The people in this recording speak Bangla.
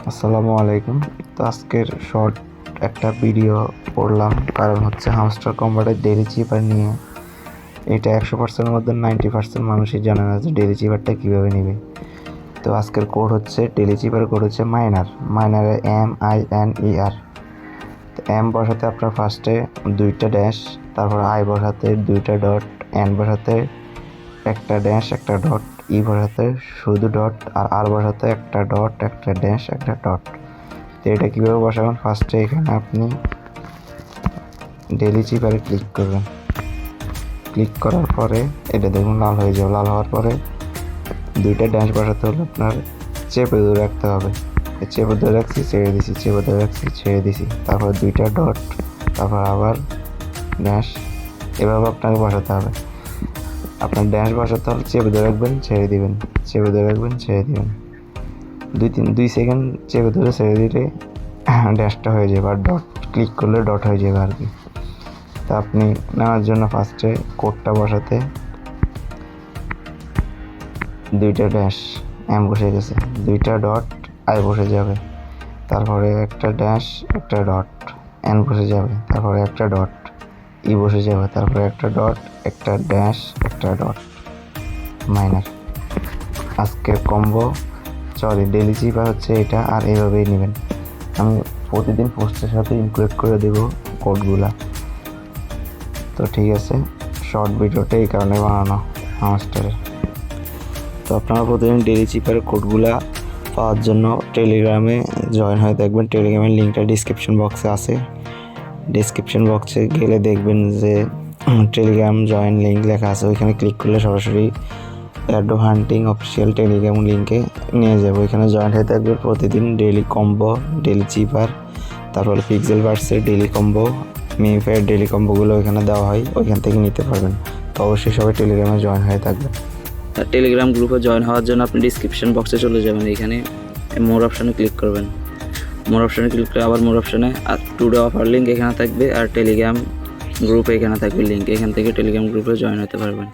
আসসালামু আলাইকুম। তো আজকের শর্ট একটা ভিডিও করলাম, কারণ হচ্ছে হামস্টার কম্বাটের ডেইলি চিপার নিয়ে। এটা 100%-এর মধ্যে 90% মানুষই জানে না যে ডেইলি চিপারটা কীভাবে নেবে। তো আজকের কোড হচ্ছে, ডেইলি চিপার কোড হচ্ছে মাইনারে MINER। তো এম বসাতে আপনার ফার্স্টে 2টা ড্যাশ, তারপর আই বসাতে 2টা ডট, এন বসাতে একটা ড্যাশ একটা ডট, ই বসাতে শুধু ডট, আর বসাতে একটা ডট একটা ড্যাশ একটা ডট। তো এটা কীভাবে বসাবেন, ফার্স্টে এখানে আপনি ডেইলি চিপারে ক্লিক করবেন। ক্লিক করার পরে এটা দেখুন লাল হয়ে যাবে। লাল হওয়ার পরে 2টা ড্যাশ বসাতে হলে আপনার চেপে ধরে রাখতে হবে। চেপে ধরে রাখছি, ছেড়ে দিছি, চেপে ধরে রাখছি, ছেড়ে দিছি, তারপর 2টা ডট, তারপর আবার ড্যাশ। এভাবে আপনাকে বসাতে হবে। আপনার ড্যাশ বসাতে হলে চেপে ধরে রাখবেন, ছেড়ে দিবেন, চেপে ধরে রাখবেন, ছেড়ে দিবেন। 2 সেকেন্ড চেপে ধরে ছেড়ে দিলে ড্যাশটা হয়ে যাবে, আর ডট ক্লিক করলে ডট হয়ে যাবে আর কি। তা আপনি নেওয়ার জন্য ফার্স্টে কোডটা বসাতে 2টা ড্যাশ, এম বসে গেছে, 2টা ডট, আই বসে যাবে, তারপরে একটা ড্যাশ একটা ডট, এন বসে যাবে, তারপরে একটা ডট, ই বসে যাবে, তারপরে একটা ডট একটা ড্যাশ একটা ডট, মাইনার। আজকের কম্বো ডেইলি চিপার হচ্ছে এটা, আর এইভাবেই নেবেন। আমি প্রতিদিন পোস্টের সাথে ইনক্লুড করে দেবো কোডগুলা। তো ঠিক আছে, শর্ট ভিডিওটা এই কারণে বানানো হামস্টারের। তো আপনারা প্রতিদিন ডেইলি চিপারের কোডগুলা পাওয়ার জন্য টেলিগ্রামে জয়েন হয়ে দেখবেন। টেলিগ্রামের লিঙ্কটা ডিসক্রিপশন বক্সে আছে। ডিসক্রিপশন বক্সে গেলে দেখবেন যে টেলিগ্রাম জয়েন লিঙ্ক লেখা আছে, ওইখানে ক্লিক করলে সরাসরি অ্যাডো হান্টিং অফিসিয়াল টেলিগ্রাম লিঙ্কে নিয়ে যাবো। ওইখানে জয়েন হয়ে থাকবে। প্রতিদিন ডেইলি কম্বো, ডেইলি চিপার, তারপরে পিক্সেল বার্সের ডেইলি কম্বো, মিমিফাইয়ের ডেইলি কম্বোগুলো ওইখানে দেওয়া হয়, ওইখান থেকে নিতে পারবেন। তো অবশ্যই সবাই টেলিগ্রামে জয়েন হয়ে থাকবে। টেলিগ্রাম গ্রুপে জয়েন হওয়ার জন্য আপনি ডিসক্রিপশন বক্সে চলে যাবেন। এখানে মোর অপশানে ক্লিক করবেন। মোর অপশানে ক্লিক করে আবার মোর অপশানে আর টুডে অফার লিঙ্ক এখানে থাকবে, আর টেলিগ্রাম গ্রুপে এখানে থাকবে লিঙ্ক। এখান থেকে টেলিগ্রাম গ্রুপে জয়েন হতে পারবেন।